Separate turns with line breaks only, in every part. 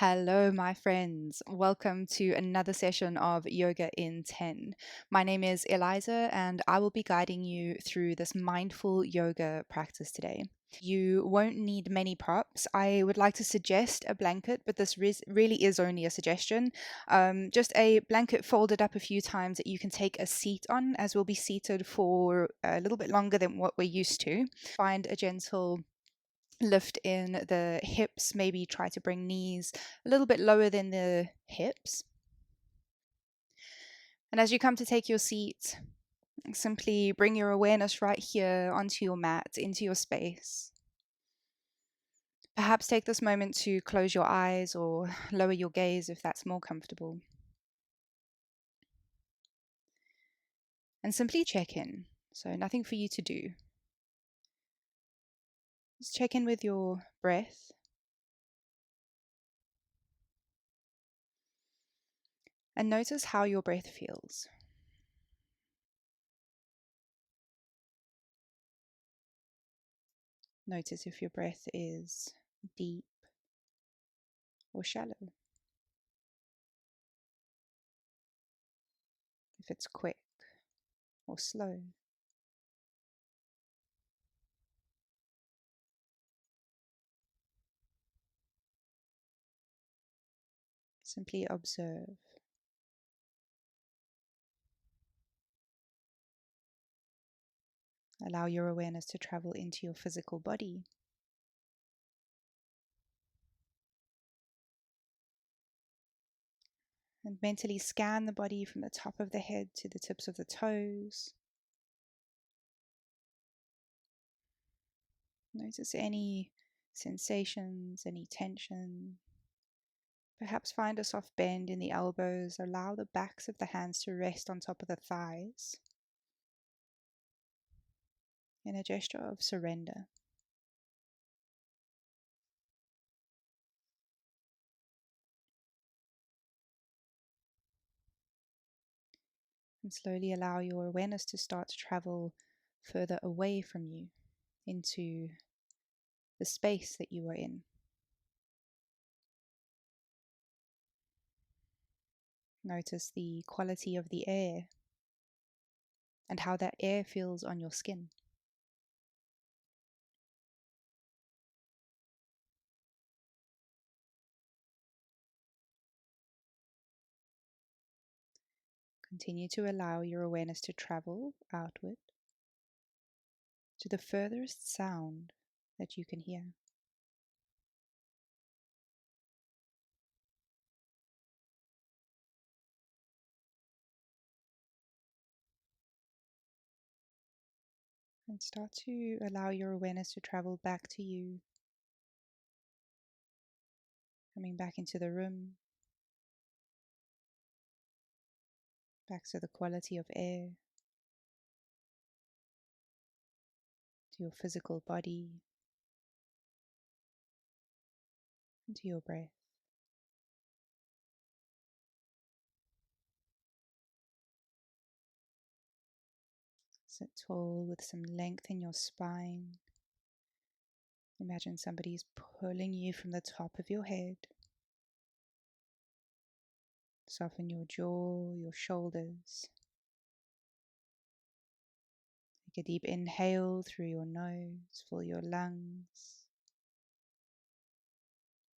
Hello, my friends. Welcome to another session of Yoga in 10. My name is Eliza, and I will be guiding you through this mindful yoga practice today. You won't need many props. I would like to suggest a blanket, but this really is only a suggestion. Just a blanket folded up a few times that you can take a seat on, as we'll be seated for a little bit longer than what we're used to. Find a gentle lift in the hips, maybe try to bring knees a little bit lower than the hips. And as you come to take your seat, simply bring your awareness right here onto your mat, into your space. Perhaps take this moment to close your eyes or lower your gaze if that's more comfortable. And simply check in. So nothing for you to do. Just check in with your breath. And notice how your breath feels. Notice if your breath is deep or shallow. If it's quick or slow. Simply observe. Allow your awareness to travel into your physical body. And mentally scan the body from the top of the head to the tips of the toes. Notice any sensations, any tension. Perhaps find a soft bend in the elbows. Allow the backs of the hands to rest on top of the thighs in a gesture of surrender. And slowly allow your awareness to start to travel further away from you into the space that you are in. Notice the quality of the air and how that air feels on your skin. Continue to allow your awareness to travel outward to the furthest sound that you can hear. And start to allow your awareness to travel back to you, coming back into the room, back to the quality of air, to your physical body, and to your breath. Sit tall with some length in your spine. Imagine somebody's pulling you from the top of your head. Soften your jaw, your shoulders. Take a deep inhale through your nose, fill your lungs.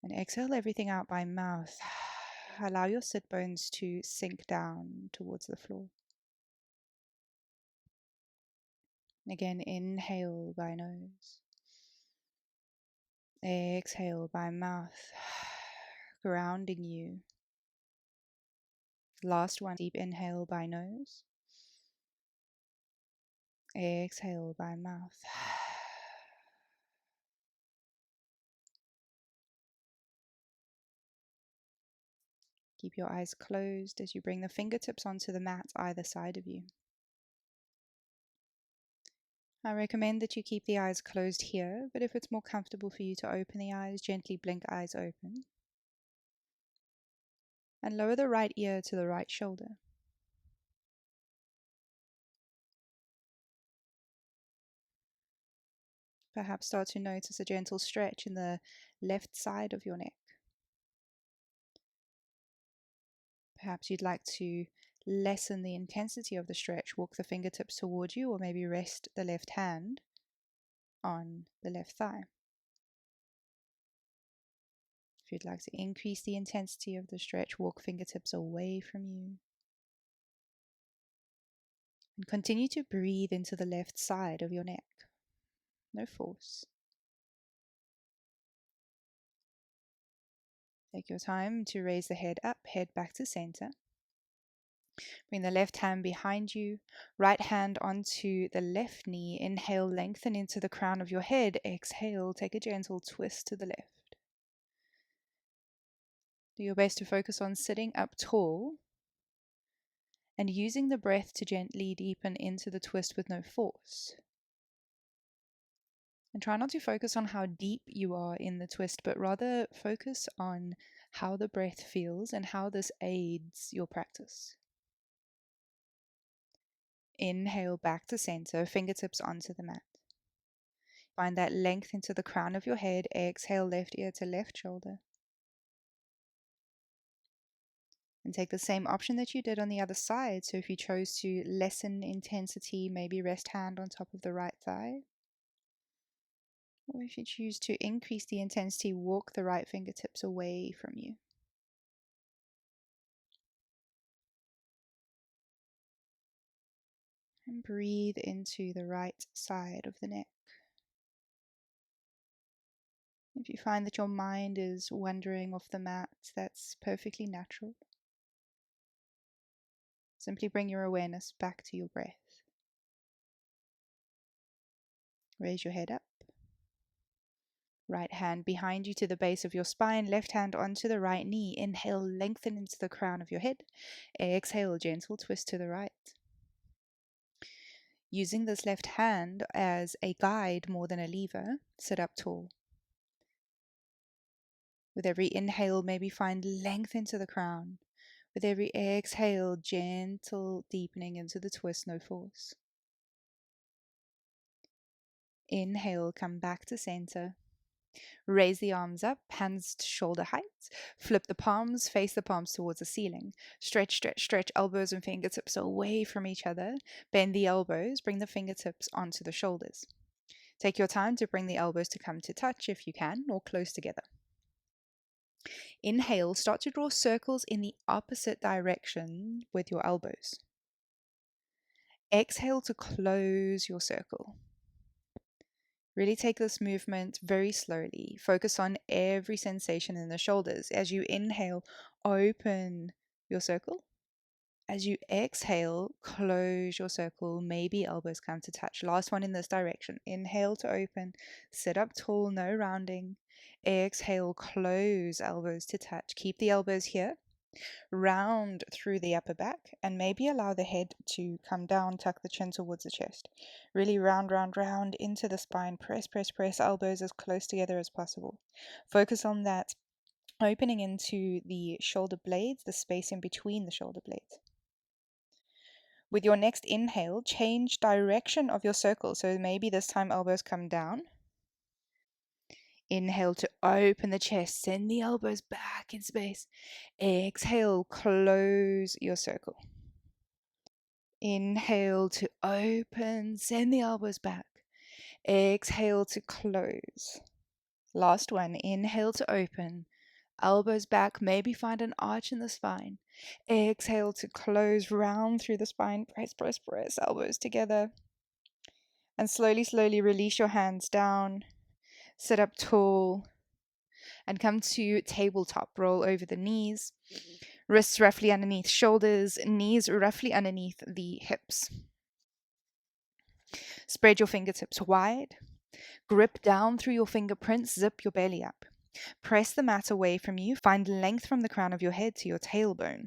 And exhale everything out by mouth. Allow your sit bones to sink down towards the floor. Again, inhale by nose. Exhale by mouth, grounding you. Last one, deep inhale by nose. Exhale by mouth. Keep your eyes closed as you bring the fingertips onto the mat either side of you. I recommend that you keep the eyes closed here, but if it's more comfortable for you to open the eyes, gently blink eyes open. And lower the right ear to the right shoulder. Perhaps start to notice a gentle stretch in the left side of your neck. Perhaps you'd like to lessen the intensity of the stretch. Walk the fingertips toward you, or maybe rest the left hand on the left thigh. If you'd like to increase the intensity of the stretch, walk fingertips away from you. And continue to breathe into the left side of your neck. No force. Take your time to raise the head up, head back to center. Bring the left hand behind you, right hand onto the left knee. Inhale, lengthen into the crown of your head. Exhale, take a gentle twist to the left. Do your best to focus on sitting up tall and using the breath to gently deepen into the twist with no force. And try not to focus on how deep you are in the twist, but rather focus on how the breath feels and how this aids your practice. Inhale back to center, fingertips onto the mat. Find that length into the crown of your head. Exhale, left ear to left shoulder. And take the same option that you did on the other side. So if you chose to lessen intensity, maybe rest hand on top of the right thigh. Or if you choose to increase the intensity, walk the right fingertips away from you. And breathe into the right side of the neck. If you find that your mind is wandering off the mat, that's perfectly natural. Simply bring your awareness back to your breath. Raise your head up. Right hand behind you to the base of your spine, left hand onto the right knee. Inhale, lengthen into the crown of your head. Exhale, gentle twist to the right. Using this left hand as a guide more than a lever, sit up tall. With every inhale, maybe find length into the crown. With every exhale, gentle deepening into the twist, no force. Inhale, come back to center. Raise the arms up, hands to shoulder height. Flip the palms, face the palms towards the ceiling. Stretch, stretch, stretch, elbows and fingertips away from each other. Bend the elbows, bring the fingertips onto the shoulders. Take your time to bring the elbows to come to touch if you can, or close together. Inhale, start to draw circles in the opposite direction with your elbows. Exhale to close your circle. Really take this movement very slowly. Focus on every sensation in the shoulders. As you inhale, open your circle. As you exhale, close your circle. Maybe elbows come to touch. Last one in this direction. Inhale to open. Sit up tall, no rounding. Exhale, close elbows to touch. Keep the elbows here. Round through the upper back and maybe allow the head to come down, tuck the chin towards the chest. Really round, round, round into the spine. Press, press, press, elbows as close together as possible. Focus on that opening into the shoulder blades, the space in between the shoulder blades. With your next inhale, change direction of your circle. So maybe this time elbows come down. Inhale to open the chest, send the elbows back in space. Exhale, close your circle. Inhale to open, send the elbows back. Exhale to close. Last one, inhale to open, elbows back, maybe find an arch in the spine. Exhale to close, round through the spine, press, press, press, elbows together. And slowly, slowly release your hands down. Sit up tall and come to tabletop. Roll over the knees, wrists roughly underneath shoulders, knees roughly underneath the hips. Spread your fingertips wide. Grip down through your fingerprints, zip your belly up. Press the mat away from you. Find length from the crown of your head to your tailbone.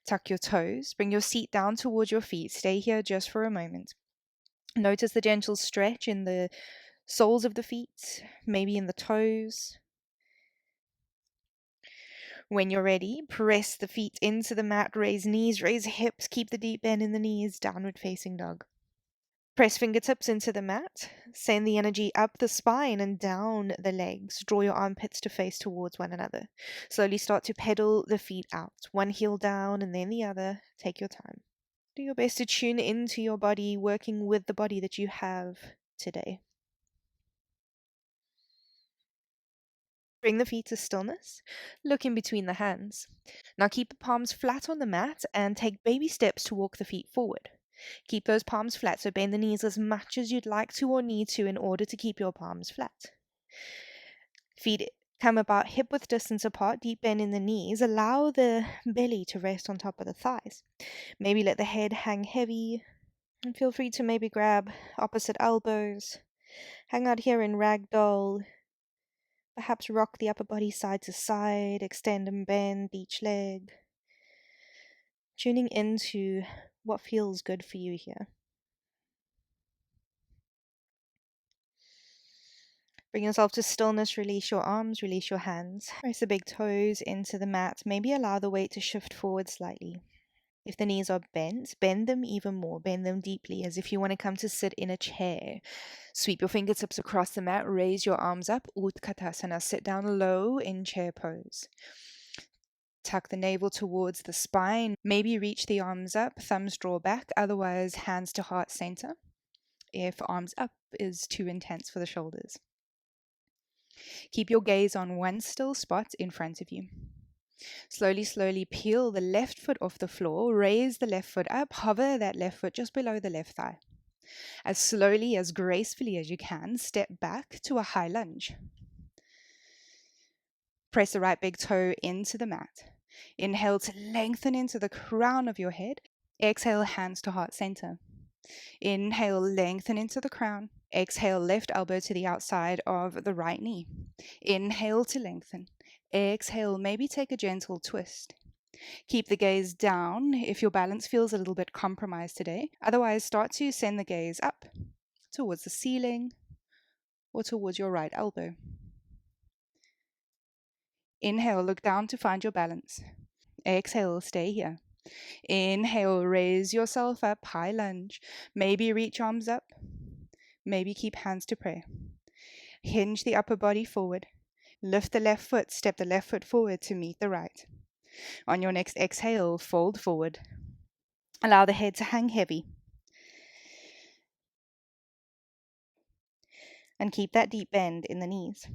Tuck your toes. Bring your seat down towards your feet. Stay here just for a moment. Notice the gentle stretch in the soles of the feet, maybe in the toes. When you're ready, press the feet into the mat, raise knees, raise hips, keep the deep bend in the knees, downward facing dog.
Press fingertips into the mat. Send the energy up the spine and down the legs. Draw your armpits to face towards one another. Slowly start to pedal the feet out. One heel down and then the other. Take your time. Do your best to tune into your body, working with the body that you have today. Bring the feet to stillness. Look in between the hands. Now keep the palms flat on the mat and take baby steps to walk the feet forward. Keep those palms flat, so bend the knees as much as you'd like to or need to in order to keep your palms flat. Feet come about hip width distance apart, deep bend in the knees. Allow the belly to rest on top of the thighs. Maybe let the head hang heavy. And feel free to maybe grab opposite elbows. Hang out here in ragdoll. Perhaps rock the upper body side to side, extend and bend each leg. Tuning into what feels good for you here. Bring yourself to stillness, release your arms, release your hands. Press the big toes into the mat. Maybe allow the weight to shift forward slightly. If the knees are bent, bend them even more. Bend them deeply as if you want to come to sit in a chair. Sweep your fingertips across the mat. Raise your arms up. Utkatasana. Sit down low in chair pose. Tuck the navel towards the spine. Maybe reach the arms up. Thumbs draw back. Otherwise, hands to heart center. If arms up is too intense for the shoulders. Keep your gaze on one still spot in front of you. Slowly peel the left foot off the floor, raise the left foot up, hover that left foot just below the left thigh. As slowly, as gracefully as you can, step back to a high lunge. Press the right big toe into the mat. Inhale to lengthen into the crown of your head. Exhale, hands to heart center. Inhale, lengthen into the crown. Exhale, left elbow to the outside of the right knee. Inhale to lengthen. Exhale, maybe take a gentle twist. Keep the gaze down if your balance feels a little bit compromised today. Otherwise, start to send the gaze up towards the ceiling or towards your right elbow. Inhale, look down to find your balance. Exhale, stay here. Inhale, raise yourself up, high lunge. Maybe reach arms up. Maybe keep hands to pray. Hinge the upper body forward. Lift the left foot, step the left foot forward to meet the right. On your next exhale, fold forward. Allow the head to hang heavy. And keep that deep bend in the knees.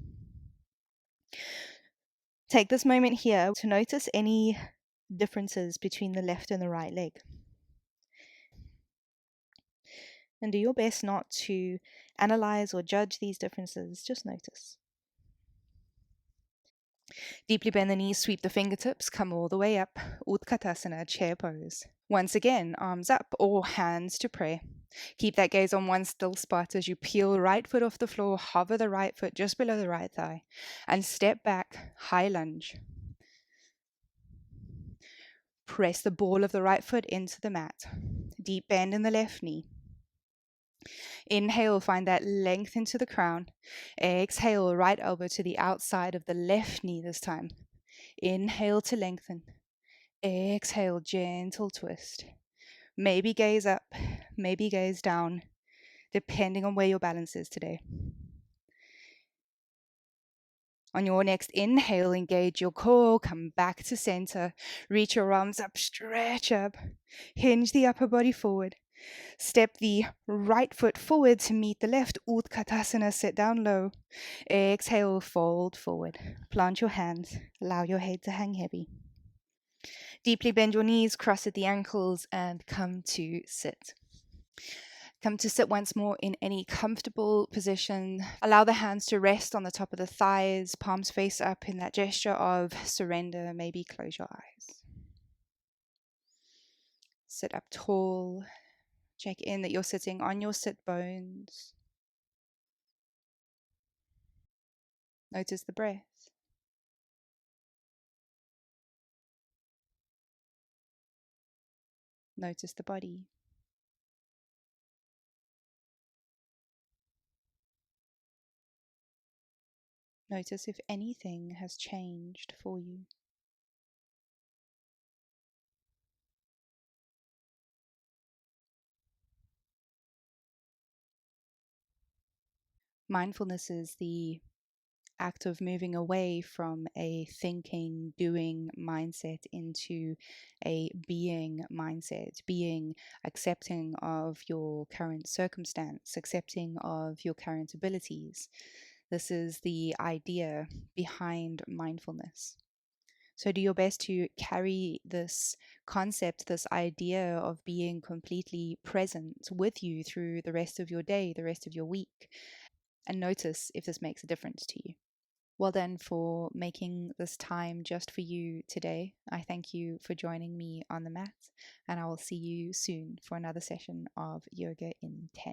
Take this moment here to notice any differences between the left and the right leg. And do your best not to analyze or judge these differences, just notice. Deeply bend the knees, sweep the fingertips, come all the way up. Utkatasana, chair pose. Once again, arms up or hands to pray. Keep that gaze on one still spot as you peel right foot off the floor, hover the right foot just below the right thigh, and step back, high lunge. Press the ball of the right foot into the mat. Deep bend in the left knee. Inhale, find that length into the crown. Exhale, right elbow to the outside of the left knee this time. Inhale to lengthen. Exhale, gentle twist. Maybe gaze up, maybe gaze down, depending on where your balance is today. On your next inhale, engage your core, come back to center, reach your arms up, stretch up, hinge the upper body forward. Step the right foot forward to meet the left, Utkatasana, sit down low. Exhale, fold forward. Plant your hands, allow your head to hang heavy. Deeply bend your knees, cross at the ankles, and come to sit. Come to sit once more in any comfortable position. Allow the hands to rest on the top of the thighs, palms face up in that gesture of surrender. Maybe close your eyes. Sit up tall. Check in that you're sitting on your sit bones. Notice the breath. Notice the body. Notice if anything has changed for you.
Mindfulness is the act of moving away from a thinking, doing mindset into a being mindset, being accepting of your current circumstance, accepting of your current abilities. This is the idea behind mindfulness. So, do your best to carry this concept, this idea of being completely present with you through the rest of your day, the rest of your week, and notice if this makes a difference to you. Well, then, for making this time just for you today, I thank you for joining me on the mat, and I will see you soon for another session of Yoga in 10.